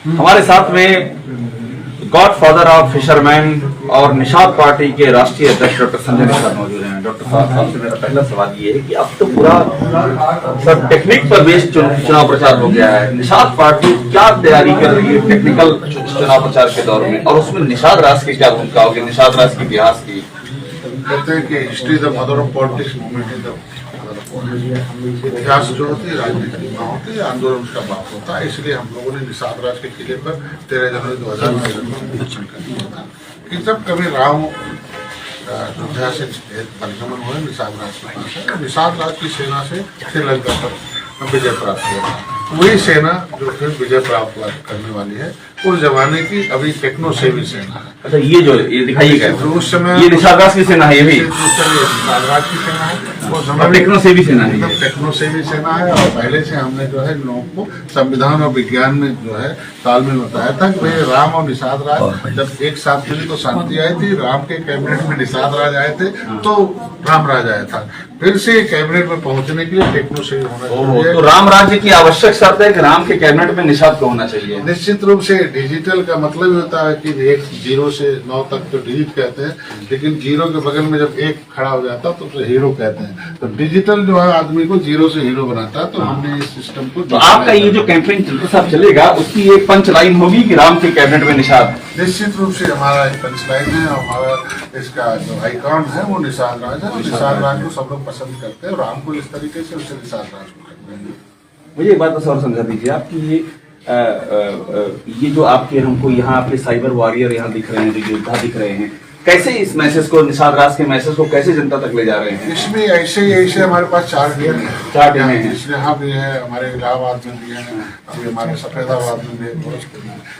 हमारे साथ में गॉडफादर ऑफ फिशरमैन और निषाद पार्टी के राष्ट्रीय अध्यक्ष डॉक्टर संजय निषाद मौजूद हैं। डॉक्टर साहब से मेरा पहला सवाल ये है कि अब तो पूरा सब टेक्निक पर बेस्ड चुनाव प्रचार हो गया है। निषाद पार्टी क्या तैयारी कर रही है टेक्निकल चुनाव प्रचार के दौर में, और उसमें निषाद राज की क्या भूमिका होगी, निषाद राज के इतिहास की? कहते हैं कि history the mother of politics, movement is the mother of politics. इतिहास जो होती है राजनीति में होती है, आंदोलन उसका बाप होता है। इसलिए हम लोगों ने निषाद राज के किले पर 13 जनवरी 2013 को निरीक्षण कर दिया था कि जब कभी राम अयोध्या से परिक्रमण हुए निषाद राज के पास है, निषाद राज की सेना से श्रीलंका पर विजय प्राप्त हुआ था। वही सेना जो फिर विजय प्राप्त करने वाली है उस जमाने की अभी टेक्नो सेवी सेना है। अच्छा, ये दिखाइएगा, उस समय ये निषाद राज की सेना है, ये भी निषाद राज की सेना है, वो और टेक्नो सेवी सेना है, टेक्नो सेवी सेना है। और पहले से हमने जो है लोगों को संविधान और विज्ञान में जो है तालमेल बताया था कि भाई राम और निषाद राज जब एक साथ मिले तो शांति आई थी। राम के कैबिनेट में निषाद राज आए थे तो राम राज आया था। फिर से कैबिनेट में पहुंचने के लिए टेक्नो सेवी होना चाहिए। तो राम राज्य की आवश्यक शर्त है कि राम के कैबिनेट में निषाद को होना चाहिए। निश्चित रूप से डिजिटल का मतलब होता है कि 1 0 से 9 तक तो डिजिट कहते हैं, लेकिन 0 के बगल में जब 1 खड़ा हो जाता है तो उसे हीरो कहते हैं। तो डिजिटल जो है आदमी को 0 से हीरो बनाता है। तो हमने इस सिस्टम को, तो आपका ये जो कैंपेन साहब चलेगा उसकी एक पंच लाइन होगी कि राम के कैबिनेट में निषाद? निश्चित रूप से हमारा एक पंच लाइन है। हमारा इसका जो आइकॉन है वो निषाद राज है। निषाद राज को सब लोग पसंद करते हैं और राम को इस तरीके से उसे निषाद राज को करते हैं। मुझे एक बात बस और समझा दीजिए आपकी ये जो आपके हमको यहाँ आपके साइबर वॉरियर यहाँ दिख रहे हैं, जो योद्धा दिख रहे हैं, कैसे इस मैसेज को, निषाद राज के मैसेज को कैसे जनता तक ले जा रहे हैं? इसमें ऐसे हमारे पास 4 डीएम है, 4 डीएम हैं, यहाँ भी है, हमारे इलाहाबाद में भी है, अभी हमारे सफेदाबाद में भी है।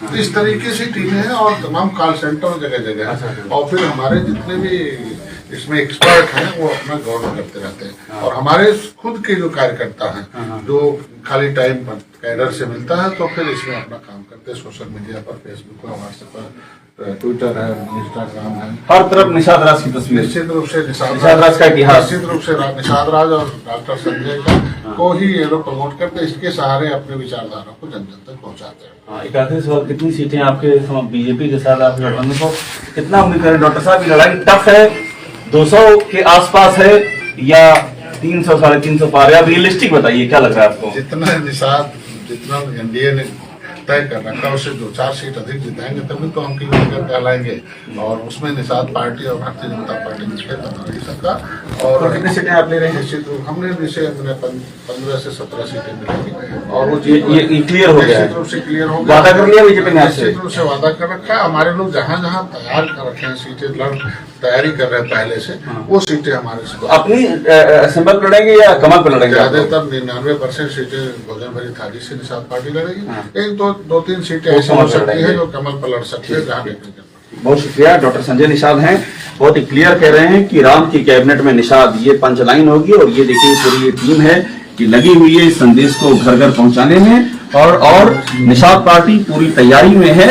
तो इस तरीके से टीमें हैं और तमाम कॉल सेंटर जगह जगह है। और फिर हमारे जितने भी इसमें एक्सपर्ट हैं वो अपना गौरव करते रहते हैं। और हमारे खुद के जो कार्यकर्ता हैं जो खाली टाइम पर कैडर से मिलता है तो फिर इसमें अपना काम करते हैं। सोशल मीडिया पर, फेसबुक पर, व्हाट्सएप पर, ट्विटर है, इंस्टाग्राम है, हर तरफ निषाद राज की तस्वीर। निश्चित रूप से निषाद राज का इतिहास, निश्चित रूप से निषाद राज और डॉक्टर संजय का को ही ये लोग प्रमोट करते हैं। इसके सहारे अपने विचारधारा को जन जन तक पहुंचाते हैं। एक आखिरी सवाल, कितनी सीटें आपके बीजेपी के साथ आप लड़ने को कितना उम्मीद करें? डॉक्टर साहब की लड़ाई टफ है, 200 के आसपास है या 300 350 पार, या रियलिस्टिक बताइए क्या लग रहा है आपको? जितना एनडीए ने तय कर रखा है उससे 2-4 सीट अधिक जिताएंगे तभी तो हम लीडर कहलाएंगे। और उसमें निषाद पार्टी और भारतीय जनता पार्टी मिलकर बना सकता। और कितनी सीटें आप ले रहे हैं? निश्चित रूप हमने 15 से 17 सीटें मिलेंगी। और वो ये क्लियर हो गया है, निश्चित रूप से क्लियर हो गया। वादा कर लिया बीजेपी ने आपसे? निश्चित रूप से वादा कर रखा है। हमारे लोग जहाँ जहाँ तैयार कर रखे हैं सीटें तैयारी कर रहे हैं पहले से, वो सीटें हमारे से अपनी असेंबल पर लड़ेंगे या कमल पर लड़ेंगे? ज्यादातर 99% सीटें भोजन भरी थाली से निषाद पार्टी लड़ेगी। 1-2-3 सीटें ऐसी हो सकती है जो कमल पर लड़ सकती है जहाँ देखने। बहुत शुक्रिया। डॉक्टर संजय निषाद हैं, बहुत ही क्लियर कह रहे हैं कि राम की कैबिनेट में निषाद, ये पंच लाइन होगी। और ये देखिए पूरी ये टीम है कि लगी हुई है इस संदेश को घर घर पहुंचाने में, और निषाद पार्टी पूरी तैयारी में है